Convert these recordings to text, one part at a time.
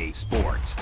EA Sports.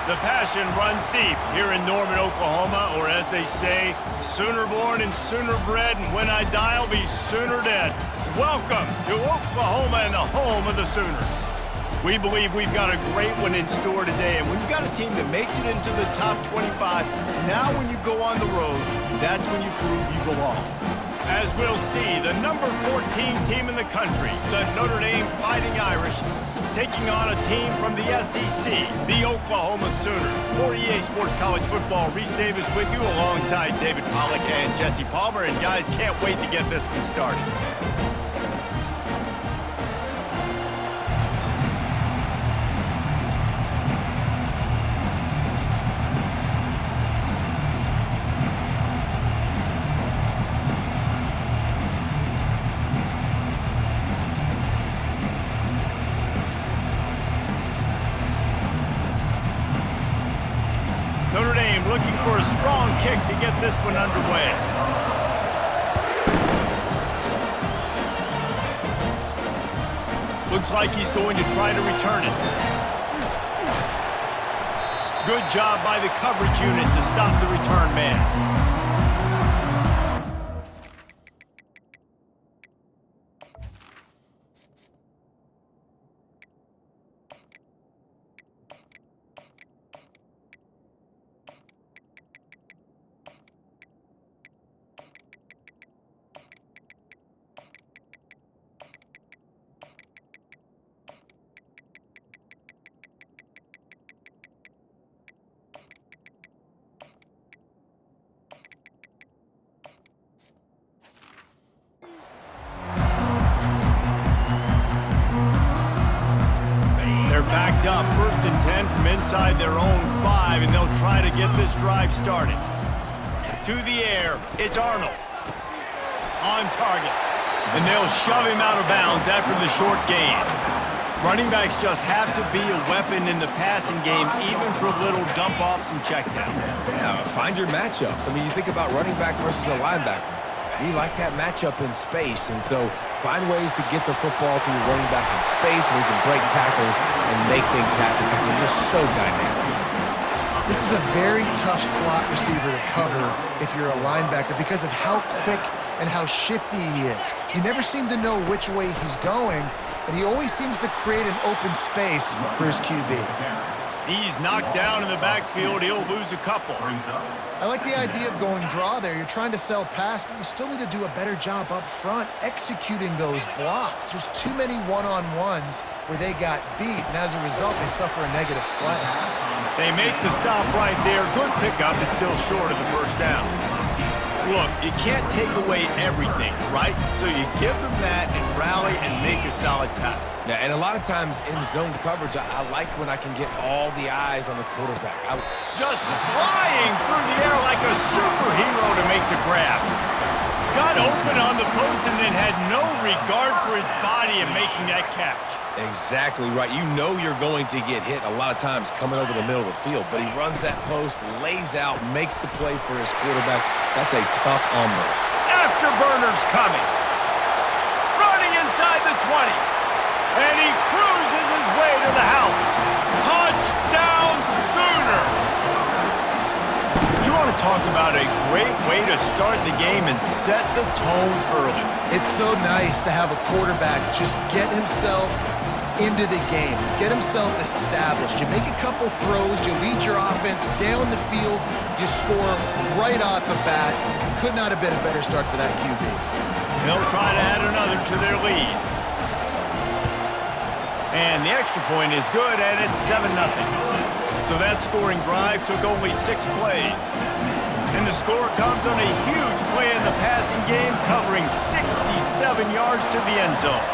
The passion runs deep here in Norman, Oklahoma, or as they say, sooner born and sooner bred, and when I die, I'll be sooner dead. Welcome to Oklahoma and the home of the Sooners. We believe we've got a great one in store today, and when you've got a team that makes it into the top 25, now when you go on the road, that's when you prove you belong. As we'll see, the number 14 team in the country, the Notre Dame Fighting Irish, taking on a team from the SEC, the Oklahoma Sooners. For EA Sports College Football, Reese Davis with you alongside David Pollack and Jesse Palmer. And guys, can't wait to get this one started. Notre Dame looking for a strong kick to get this one underway. Looks like he's going to try to return it. Good job by the coverage unit to stop the return man. Backed up, 1st and 10 from inside their own 5, and they'll try to get this drive started. To the air, it's Arnold. On target. And they'll shove him out of bounds after the short gain. Running backs just have to be a weapon in the passing game, even for little dump-offs and checkdowns. Yeah, find your matchups. I mean, you think about running back versus a linebacker. We like that matchup in space, and so find ways to get the football to your running back in space where you can break tackles and make things happen because they're just so dynamic. This is a very tough slot receiver to cover if you're a linebacker because of how quick and how shifty he is. You never seem to know which way he's going, and he always seems to create an open space for his QB. He's knocked down in the backfield. He'll lose a couple. I like the idea of going draw there. You're trying to sell pass, but you still need to do a better job up front executing those blocks. There's too many one-on-ones where they got beat, and as a result, they suffer a negative play. They make the stop right there. Good pickup. It's still short of the first down. Look, you can't take away everything, right? So you give them that and rally and make a solid tackle. Yeah, and a lot of times in zone coverage, I like when I can get all the eyes on the quarterback. Just flying through the air like a superhero to make the grab. Got open on the post and then had no regard for his body in making that catch. Exactly right. You know you're going to get hit a lot of times coming over the middle of the field, but he runs that post, lays out, makes the play for his quarterback. That's a tough hombre. Afterburner's coming. Running inside the 20. And he cruises his way to the house. Touchdown Sooners! You want to talk about a great way to start the game and set the tone early. It's so nice to have a quarterback just get himself into the game, get himself established. You make a couple throws, you lead your offense down the field, you score right off the bat. Could not have been a better start for that QB. They'll try to add another to their lead. And the extra point is good, and it's 7-0. So that scoring drive took only 6 plays. And the score comes on a huge play in the passing game, covering 67 yards to the end zone.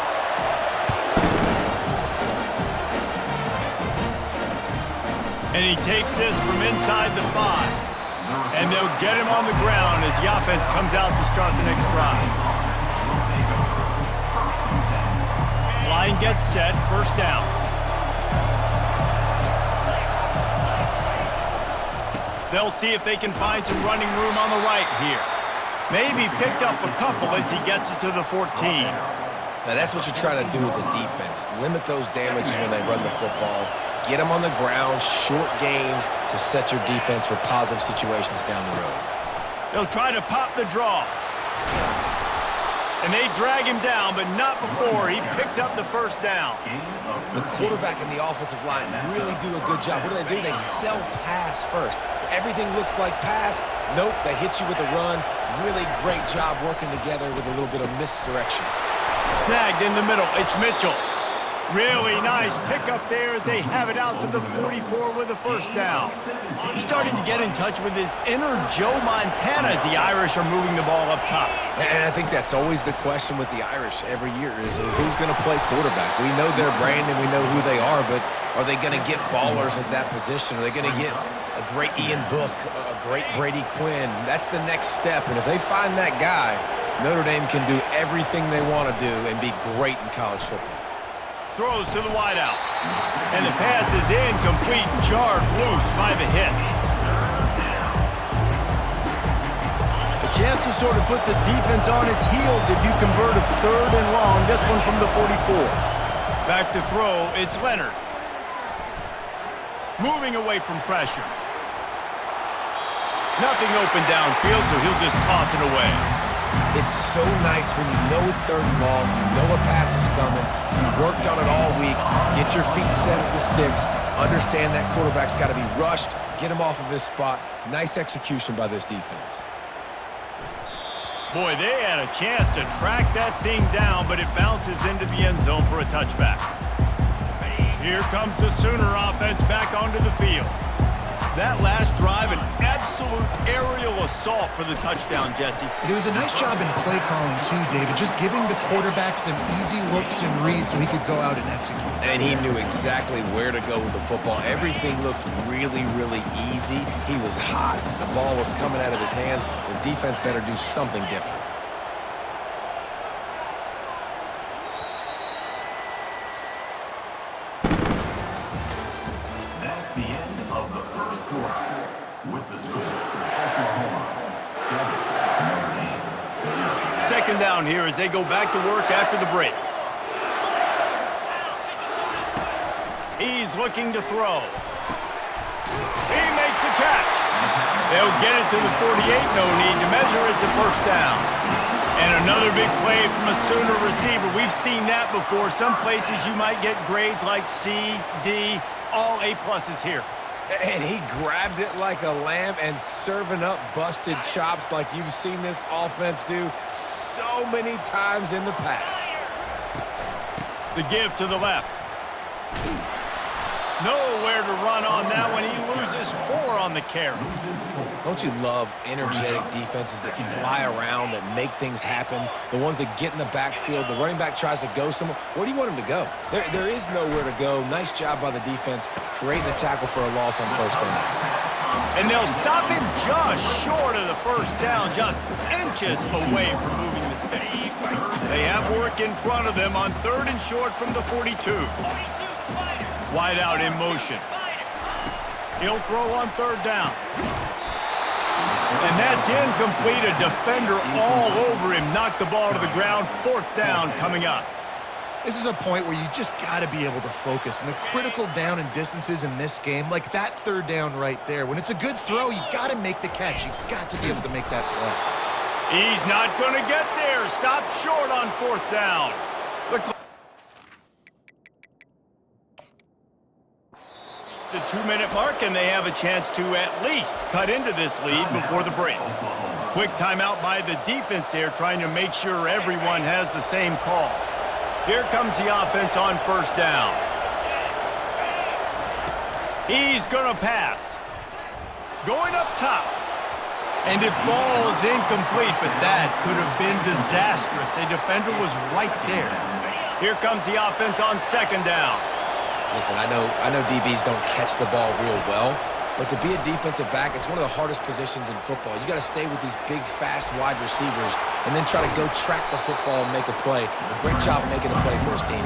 And he takes this from inside the 5. And they'll get him on the ground as the offense comes out to start the next drive. Line gets set, first down. They'll see if they can find some running room on the right here. Maybe picked up a couple as he gets it to the 14. Now that's what you're trying to do as a defense. Limit those damages when they run the football. Get them on the ground, short gains to set your defense for positive situations down the road. They'll try to pop the draw. And they drag him down, but not before he picks up the first down. The quarterback and the offensive line really do a good job. What do? They sell pass first. Everything looks like pass. Nope, they hit you with a run. Really great job working together with a little bit of misdirection. Snagged in the middle. It's Mitchell. Really nice pickup there as they have it out to the 44 with a first down. He's starting to get in touch with his inner Joe Montana as the Irish are moving the ball up top. And I think that's always the question with the Irish every year is who's going to play quarterback. We know their brand and we know who they are, but are they going to get ballers at that position? Are they going to get a great Ian Book, a great Brady Quinn? That's the next step, and if they find that guy, Notre Dame can do everything they want to do and be great in college football. Throws to the wideout. And the pass is incomplete, jarred loose by the hit. A chance to sort of put the defense on its heels if you convert a 3rd and long. This one from the 44. Back to throw, it's Leonard. Moving away from pressure. Nothing open downfield, so he'll just toss it away. It's so nice when you know it's 3rd and long, you know a pass is coming, you worked on it all week, get your feet set at the sticks, understand that quarterback's got to be rushed, get him off of his spot. Nice execution by this defense. Boy, they had a chance to track that thing down, but it bounces into the end zone for a touchback. Here comes the Sooner offense back onto the field. That last drive, an absolute aerial assault for the touchdown, Jesse. It was a nice job in play calling too, David, just giving the quarterback some easy looks and reads so he could go out and execute. And he knew exactly where to go with the football. Everything looked really, really easy. He was hot. The ball was coming out of his hands. The defense better do something different. second down here as they go back to work after the break. He's looking to throw. He makes the catch. They'll get it to the 48. No need to measure it to first down. And another big play from a Sooner receiver. We've seen that before. Some places you might get grades like C, D, all A-pluses here. And he grabbed it like a lamb and serving up busted chops like you've seen this offense do so many times in the past. The give to the left. Nowhere to run on that one. He loses 4 on the carry. Don't you love energetic defenses that fly around, that make things happen, the ones that get in the backfield, the running back tries to go somewhere. Where do you want him to go? There is nowhere to go. Nice job by the defense, creating the tackle for a loss on first down. And they'll stop him just short of the first down, just inches away from moving the sticks. They have work in front of them on 3rd and short from the 42. Wide out in motion. He'll throw on 3rd down. And that's incomplete. A defender all over him. Knocked the ball to the ground. 4th down coming up. This is a point where you just got to be able to focus. And the critical down and distances in this game, like that 3rd down right there, when it's a good throw, you got to make the catch. You got to be able to make that play. He's not going to get there. Stopped short on 4th down. The 2-minute mark, and they have a chance to at least cut into this lead before the break. Quick timeout by the defense there, trying to make sure everyone has the same call. Here comes the offense on 1st down. He's gonna pass. Going up top. And it falls incomplete, but that could have been disastrous. A defender was right there. Here comes the offense on 2nd down. Listen, I know DBs don't catch the ball real well, but to be a defensive back, it's one of the hardest positions in football. You got to stay with these big, fast, wide receivers and then try to go track the football and make a play. Great job making a play for his team.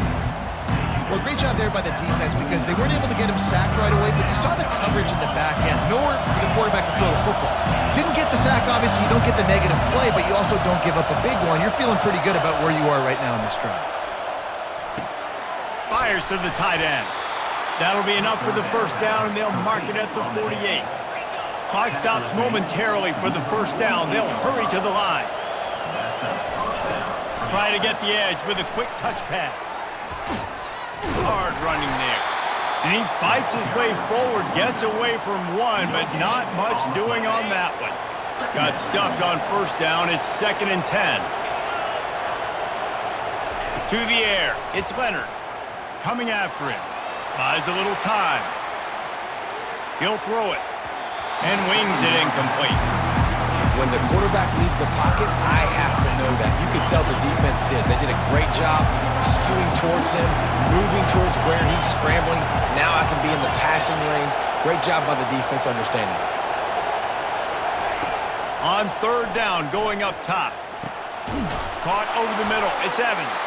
Well, great job there by the defense because they weren't able to get him sacked right away, but you saw the coverage in the back end. Nowhere for the quarterback to throw the football. Didn't get the sack, obviously. You don't get the negative play, but you also don't give up a big one. You're feeling pretty good about where you are right now in this drive. Fires to the tight end. That'll be enough for the first down, and they'll mark it at the 48. Clock stops momentarily for the first down. They'll hurry to the line. Try to get the edge with a quick touch pass. Hard running there. And he fights his way forward, gets away from one, but not much doing on that one. Got stuffed on first down. It's 2nd and 10. To the air. It's Leonard. Coming after him. Buys a little time. He'll throw it. And wings it incomplete. When the quarterback leaves the pocket, I have to know that. You could tell the defense did. They did a great job skewing towards him, moving towards where he's scrambling. Now I can be in the passing lanes. Great job by the defense understanding it. On 3rd down, going up top. Caught over the middle. It's Evans.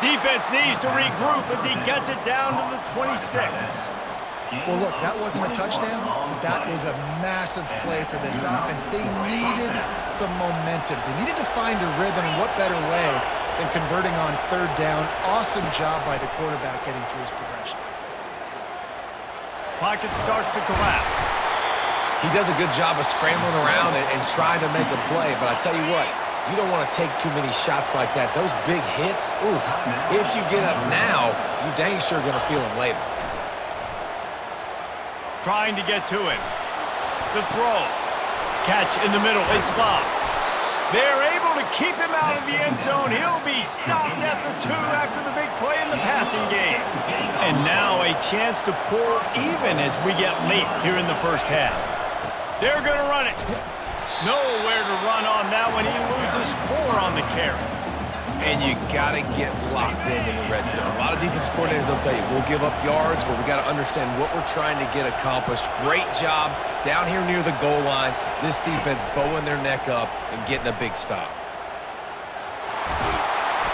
Defense needs to regroup as he gets it down to the 26. Well, look, that wasn't a touchdown, but that was a massive play for this offense. They needed some momentum. They needed to find a rhythm, and what better way than converting on 3rd down. Awesome job by the quarterback getting through his progression. Pocket starts to collapse. He does a good job of scrambling around and trying to make a play, but I tell you what, you don't want to take too many shots like that. Those big hits, oof, if you get up now, you dang sure going to feel them later. Trying to get to him. The throw. Catch in the middle. It's Love. They're able to keep him out of the end zone. He'll be stopped at the 2 after the big play in the passing game. And now a chance to pour even as we get late here in the first half. They're going to run it. Nowhere to run on that one. He loses 4 on the carry. And you got to get locked in the red zone. A lot of defense coordinators, they'll tell you, we'll give up yards, but we got to understand what we're trying to get accomplished. Great job down here near the goal line. This defense bowing their neck up and getting a big stop.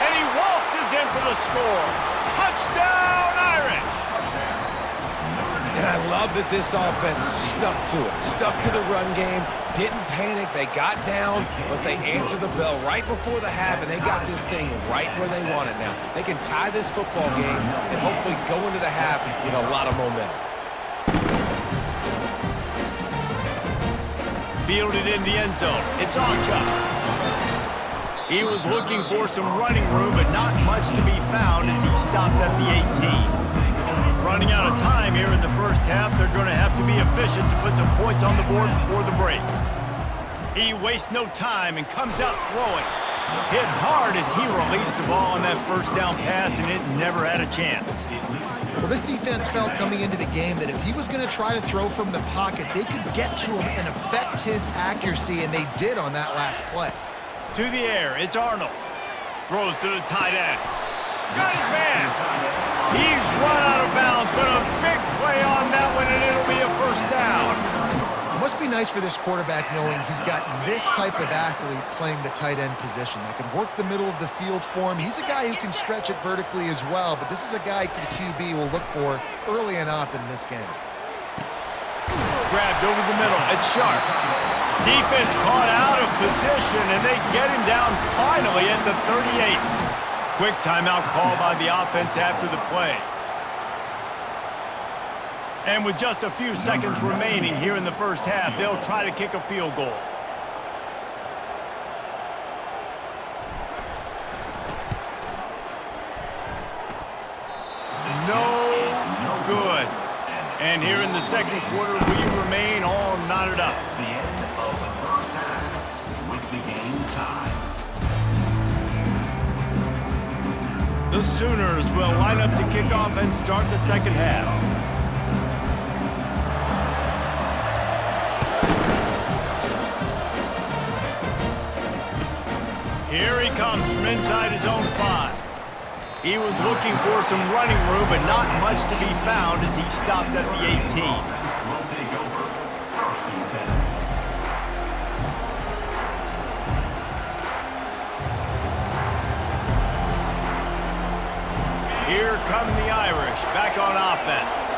And he waltzes in for the score. Touchdown, Irish! And I love that this offense stuck to it, stuck to the run game, didn't panic. They got down, but they answered the bell right before the half, and they got this thing right where they want it now. They can tie this football game and hopefully go into the half with a lot of momentum. Fielded in the end zone. It's Ocha. He was looking for some running room, but not much to be found as he stopped at the 18. Running out of time here in the first half, they're going to have to be efficient to put some points on the board before the break. He wastes no time and comes out throwing. Hit hard as he released the ball on that first down pass, and it never had a chance. Well, this defense felt coming into the game that if he was going to try to throw from the pocket, they could get to him and affect his accuracy, and they did on that last play. To the air, it's Arnold. Throws to the tight end. Got his man. He's run out of bounds, but a big play on that one, and it'll be a first down. It must be nice for this quarterback knowing he's got this type of athlete playing the tight end position that can work the middle of the field for him. He's a guy who can stretch it vertically as well, but this is a guy the QB will look for early and often in this game. Grabbed over the middle. It's Sharp. Defense caught out of position, and they get him down finally at the 38. Quick timeout call by the offense after the play. And with just a few seconds remaining here in the first half, they'll try to kick a field goal. No good. And here in the second quarter, we remain all knotted up. The end of the first half with the game tied. The Sooners will line up to kick off and start the second half. Here he comes from inside his own 5. He was looking for some running room, but not much to be found as he stopped at the 18. Will take over first and 10. Here come the Irish, back on offense.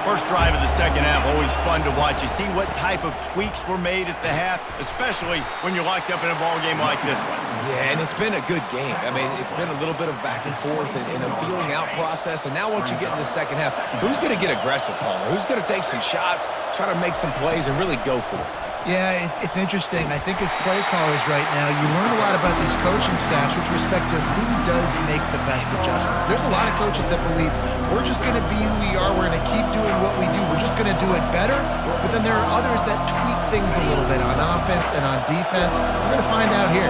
First drive of the second half, always fun to watch. You see what type of tweaks were made at the half, especially when you're locked up in a ball game like this one. Yeah, and it's been a good game. I mean, it's been a little bit of back and forth and a feeling out process. And now once you get in the second half, who's going to get aggressive, Palmer? Who's going to take some shots, try to make some plays, and really go for it? Yeah, it's interesting. I think as play callers right now, you learn a lot about these coaching staffs with respect to who does make the best adjustments. There's a lot of coaches that believe we're just going to be who we are. We're going to keep doing what we do. We're just going to do it better. But then there are others that tweak things a little bit on offense and on defense. We're going to find out here.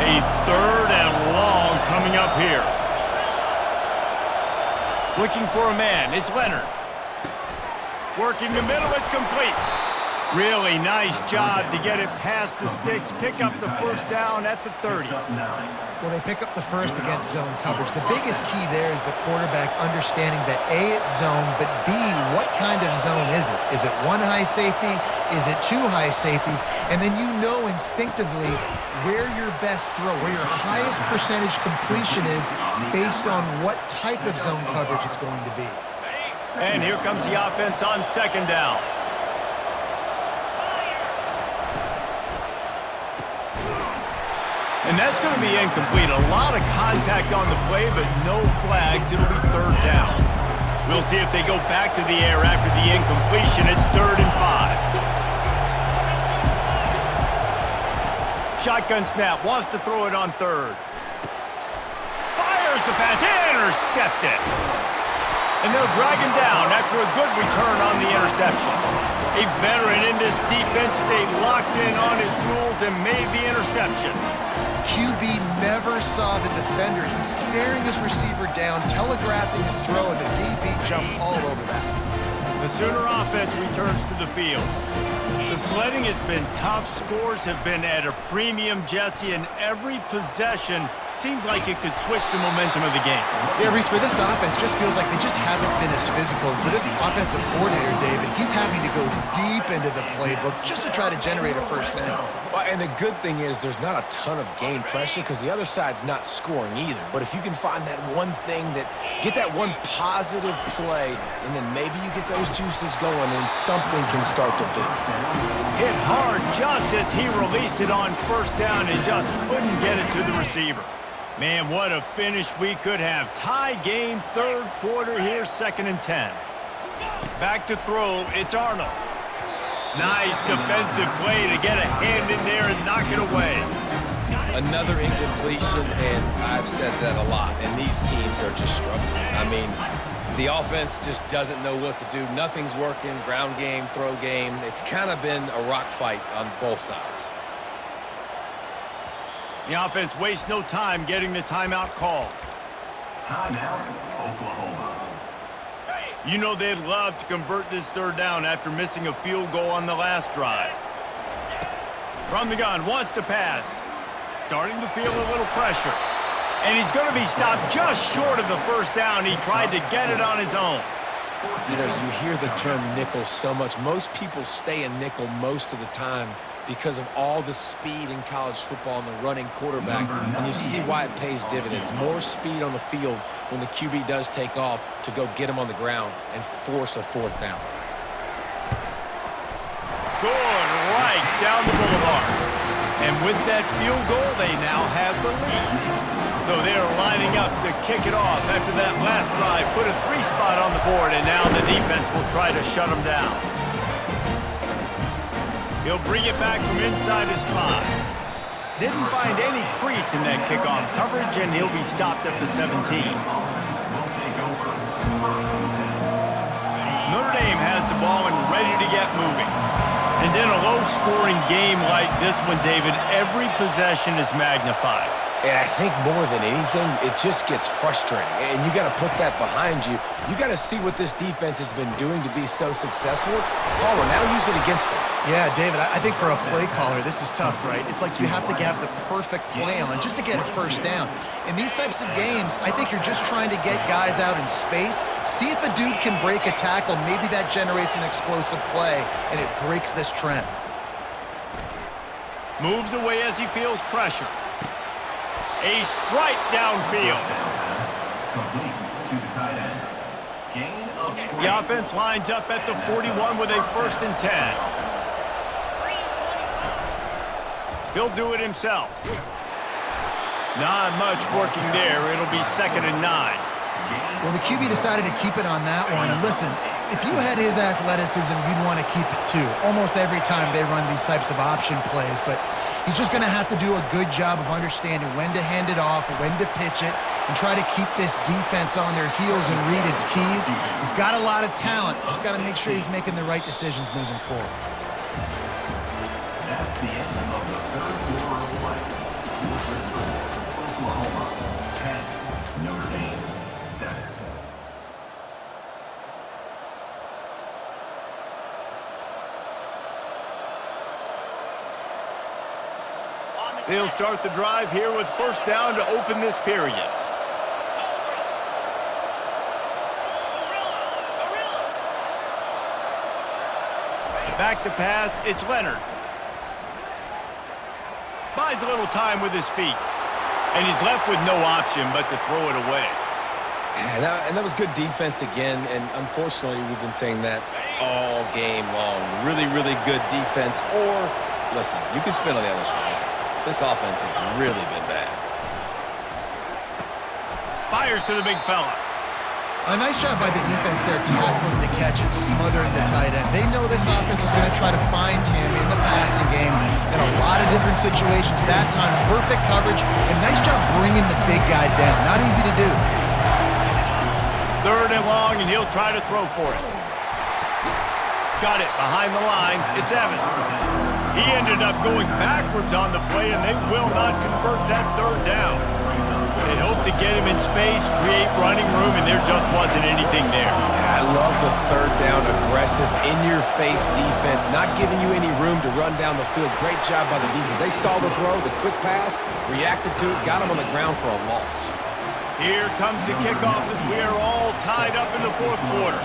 A third and long coming up here. Looking for a man. It's Leonard. Working the middle. It's complete. Really nice job to get it past the sticks, pick up the first down at the 30. Well, they pick up the first against zone coverage. The biggest key there is the quarterback understanding that A, it's zone, but B, what kind of zone is it? Is it one high safety? Is it two high safeties? And then you know instinctively where your best throw, where your highest percentage completion is based on what type of zone coverage it's going to be. And here comes the offense on second down. And that's going to be incomplete. A lot of contact on the play, but no flags. It'll be third down. We'll see if they go back to the air after the incompletion. It's 3rd and 5. Shotgun snap. Wants to throw it on 3rd. Fires the pass. Intercepted. And they'll drag him down after a good return on the interception. A veteran in this defense stayed locked in on his rules and made the interception. QB never saw the defender. He's staring his receiver down, telegraphing his throw, and the DB jumped all over that. The Sooner offense returns to the field. The sledding has been tough. Scores have been at a premium, Jesse, and every possession seems like it could switch the momentum of the game. Yeah, Reese, for this offense, just feels like they just haven't been as physical. And for this offensive coordinator, David, he's having to go deep into the playbook just to try to generate a first down. Well, and the good thing is there's not a ton of game pressure because the other side's not scoring either. But if you can find that one thing get that one positive play, and then maybe you get those juices going and something can start to build. Hit hard just as he released it on first down and just couldn't get it to the receiver. Man, what a finish we could have. Tie game, third quarter here, 2nd and 10. Back to throw, it's Arnold. Nice defensive play to get a hand in there and knock it away. Another incompletion, and I've said that a lot, and these teams are just struggling. I mean, the offense just doesn't know what to do. Nothing's working, ground game, throw game. It's kind of been a rock fight on both sides. The offense wastes no time getting the timeout called. Timeout, Oklahoma. You know they'd love to convert this third down after missing a field goal on the last drive. From the gun, wants to pass. Starting to feel a little pressure. And he's going to be stopped just short of the first down. He tried to get it on his own. You know, you hear the term nickel so much. Most people stay in nickel most of the time because of all the speed in college football and the running quarterback. And you see why it pays dividends. More speed on the field when the QB does take off to go get him on the ground and force a fourth down. Good, right down the boulevard. And with that field goal, they now have the lead. So they're lining up to kick it off after that last drive. Put a 3-spot on the board, and now the defense will try to shut them down. He'll bring it back from inside his 5. Didn't find any crease in that kickoff coverage, and he'll be stopped at the 17. Notre Dame has the ball and ready to get moving. And in a low-scoring game like this one, David, every possession is magnified. And I think more than anything, it just gets frustrating. And you got to put that behind you. You got to see what this defense has been doing to be so successful. Caller, now use it against them. Yeah, David, I think for a play caller, this is tough, right? It's like you have to have the perfect play on just to get a first down. In these types of games, I think you're just trying to get guys out in space, see if a dude can break a tackle. Maybe that generates an explosive play, and it breaks this trend. Moves away as he feels pressure. A strike downfield. Complete to the tight end. Gain of 20. The offense lines up at the 41 with a 1st and 10. He'll do it himself. Not much working there. It'll be 2nd and 9. Well, the QB decided to keep it on that one. And listen, if you had his athleticism, you'd want to keep it too. Almost every time they run these types of option plays. But he's just going to have to do a good job of understanding when to hand it off, when to pitch it, and try to keep this defense on their heels and read his keys. He's got a lot of talent. Just got to make sure he's making the right decisions moving forward. That's the end of the third quarter of play. Oklahoma 10, Notre Dame 7. They'll start the drive here with 1st down to open this period. Back to pass, it's Leonard. Buys a little time with his feet. And he's left with no option but to throw it away. And that was good defense again, and unfortunately we've been saying that all game long. Really, really good defense. Or, listen, you can spin on the other side. This offense has really been bad. Fires to the big fella. A nice job by the defense there, tackling the catch and smothering the tight end. They know this offense is going to try to find him in the passing game in a lot of different situations. That time, perfect coverage, and nice job bringing the big guy down. Not easy to do. 3rd and long, and he'll try to throw for it. Got it behind the line. It's Evans. He ended up going backwards on the play, and they will not convert that 3rd down. They hope to to get him in space, create running room, and there just wasn't anything there. I love the third down, aggressive, in-your-face defense, not giving you any room to run down the field. Great job by the defense. They saw the throw, the quick pass, reacted to it, got him on the ground for a loss. Here comes the kickoff as we are all tied up in the fourth quarter.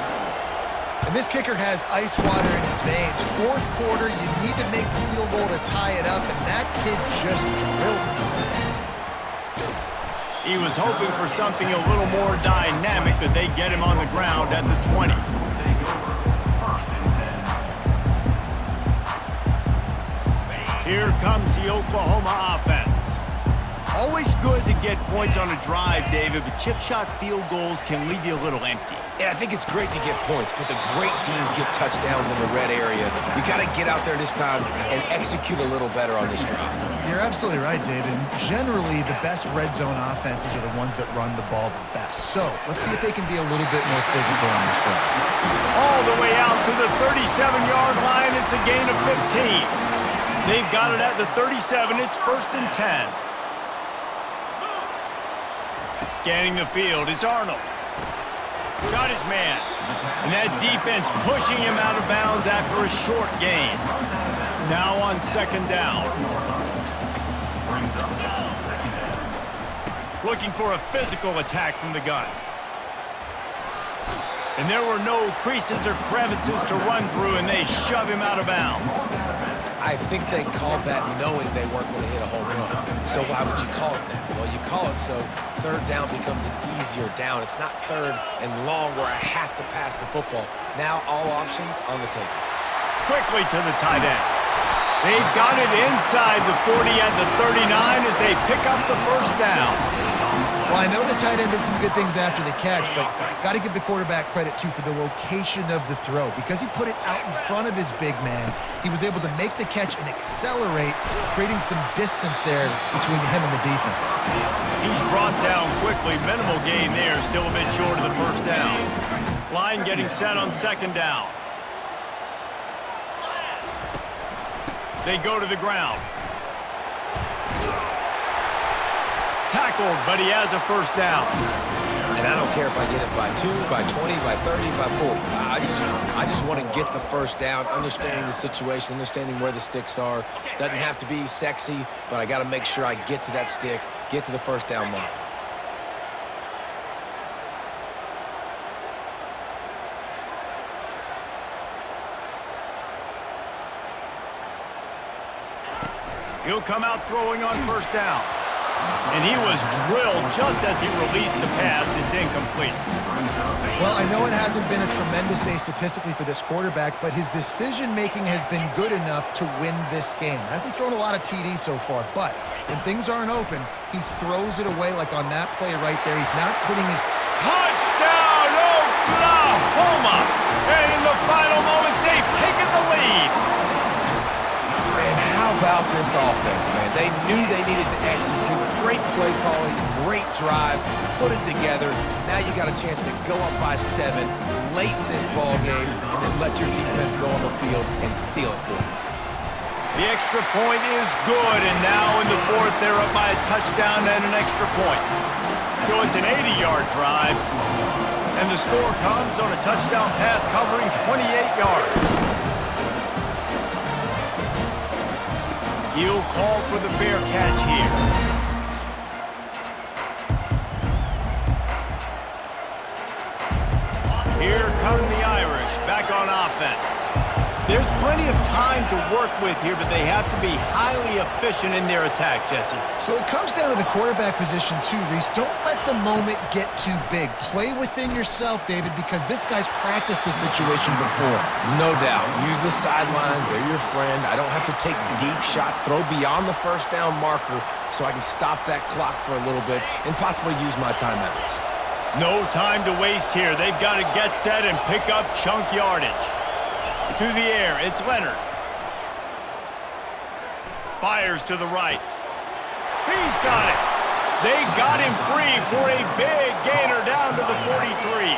And this kicker has ice water in his veins. Fourth quarter, you need to make the field goal to tie it up, and that kid just drilled it. He was hoping for something a little more dynamic, but they get him on the ground at the 20. Take over. First and 10. Here comes the Oklahoma offense. Always good to get points on a drive, David, but chip shot field goals can leave you a little empty. And I think it's great to get points, but the great teams get touchdowns in the red area. You got to get out there this time and execute a little better on this drive. You're absolutely right, David. Generally, the best red zone offenses are the ones that run the ball the best. So let's see if they can be a little bit more physical on this drive. All the way out to the 37-yard line. It's a gain of 15. They've got it at the 37. It's first and 10. Scanning the field, it's Arnold. Got his man. And that defense pushing him out of bounds after a short gain. Now on second down. Looking for a physical attack from the gun. And there were no creases or crevices to run through, and they shove him out of bounds. I think they called that knowing they weren't going to hit a home run. So why would you call it that? Well, you call it so third down becomes an easier down. It's not third and long where I have to pass the football. Now all options on the table. Quickly to the tight end. They've got it inside the 40 at the 39 as they pick up the first down. Well, I know the tight end did some good things after the catch, but got to give the quarterback credit, too, for the location of the throw. Because he put it out in front of his big man, he was able to make the catch and accelerate, creating some distance there between him and the defense. He's brought down quickly. Minimal gain there, still a bit short of the first down. Line getting set on second down. They go to the ground. Tackled, but he has a first down. And I don't care if I get it by 2, by 20, by 30, by 40. I just want to get the first down, understanding the situation, understanding where the sticks are. Doesn't have to be sexy, but I got to make sure I get to that stick, get to the first down mark. He'll come out throwing on first down. And he was drilled just as he released the pass. It's incomplete. Well, I know it hasn't been a tremendous day statistically for this quarterback, but his decision-making has been good enough to win this game. Hasn't thrown a lot of TDs so far, but when things aren't open, he throws it away like on that play right there. He's not putting his... Touchdown, Oklahoma! And in the final moments, they've taken the lead. And how about this offense, man? They knew they needed to execute. Great play calling, great drive, put it together. Now you got a chance to go up by 7 late in this ball game and then let your defense go on the field and seal it for you. The extra point is good, and now in the fourth, they're up by a touchdown and an extra point. So it's an 80-yard drive, and the score comes on a touchdown pass covering 28 yards. He'll call for the fair catch here. Here come the Irish, back on offense. There's plenty of time to work with here, but they have to be highly efficient in their attack, Jesse. So it comes down to the quarterback position too, Reese. Don't let the moment get too big. Play within yourself, David, because this guy's practiced this situation before. No doubt. Use the sidelines. They're your friend. I don't have to take deep shots. Throw beyond the first down marker so I can stop that clock for a little bit and possibly use my timeouts. No time to waste here. They've got to get set and pick up chunk yardage. To the air, it's Leonard. Fires to the right. He's got it. They got him free for a big gainer down to the 43.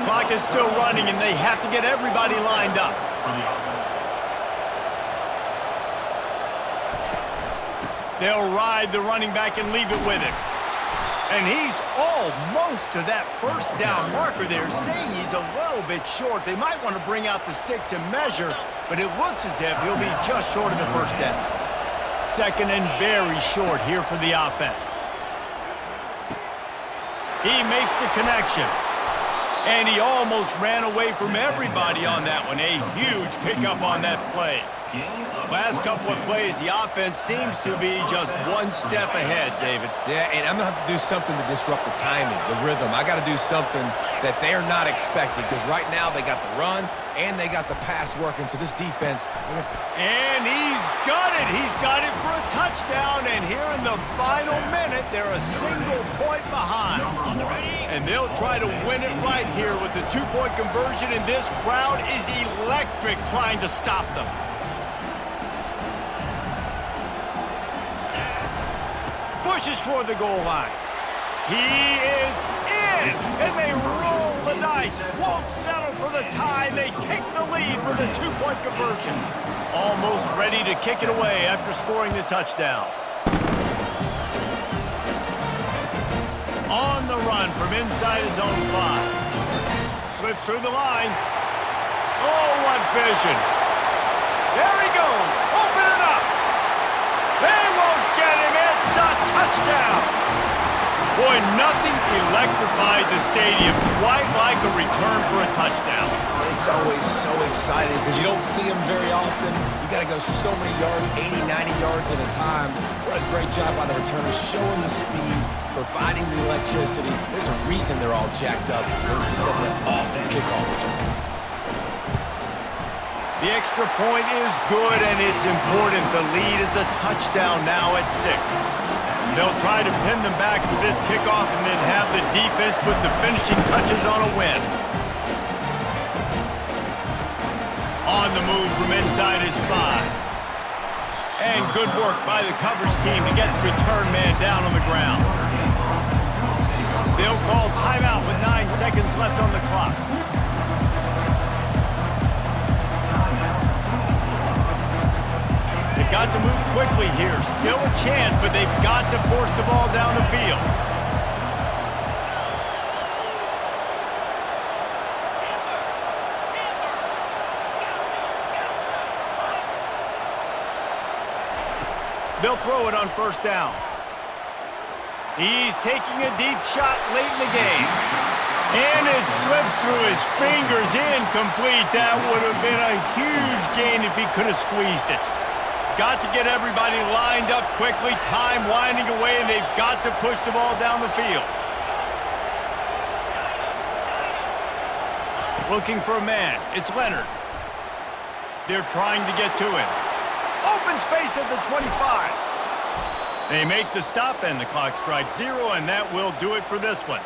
Clock is still running, and they have to get everybody lined up. They'll ride the running back and leave it with him. And he's almost to that first down marker there, saying he's a little bit short. They might want to bring out the sticks and measure, but it looks as if he'll be just short of the first down. Second and very short here for the offense. He makes the connection. And he almost ran away from everybody on that one. A huge pickup on that play. Last couple of plays, the offense seems to be just one step ahead, David. Yeah, and I'm going to have to do something to disrupt the timing, the rhythm. I got to do something that they're not expecting, because right now they got the run and they got the pass working. So this defense... And he's got it. He's got it for a touchdown. And here in the final minute, they're a single point behind. And they'll try to win it right here with the two-point conversion, and this crowd is electric trying to stop them. Pushes for the goal line. He is in, and they roll the dice. Won't settle for the tie. They take the lead with a two-point conversion. Almost ready to kick it away after scoring the touchdown. On the run from inside his own 5. Slips through the line. Oh, what vision. There he goes. Open it up. They won't get him. It's a touchdown. Boy, nothing electrifies a stadium quite like a return for a touchdown. It's always so exciting because you don't see them very often. You got to go so many yards, 80, 90 yards at a time. What a great job by the returners, showing the speed, providing the electricity. There's a reason they're all jacked up. It's because of that awesome kickoff return. The extra point is good, and it's important. The lead is a touchdown now at 6. They'll try to pin them back with this kickoff and then have the defense put the finishing touches on a win. On the move from inside his 5. And good work by the coverage team to get the return man down on the ground. They'll call timeout with 9 seconds left on the clock. They've got to move quickly here. Still a chance, but they've got to force the ball down the field. They'll throw it on first down. He's taking a deep shot late in the game. And it slips through his fingers, incomplete. That would have been a huge gain if he could have squeezed it. Got to get everybody lined up quickly, time winding away, and they've got to push the ball down the field. Looking for a man. It's Leonard. They're trying to get to him. Open space at the 25. They make the stop, and the clock strikes 0, and that will do it for this one.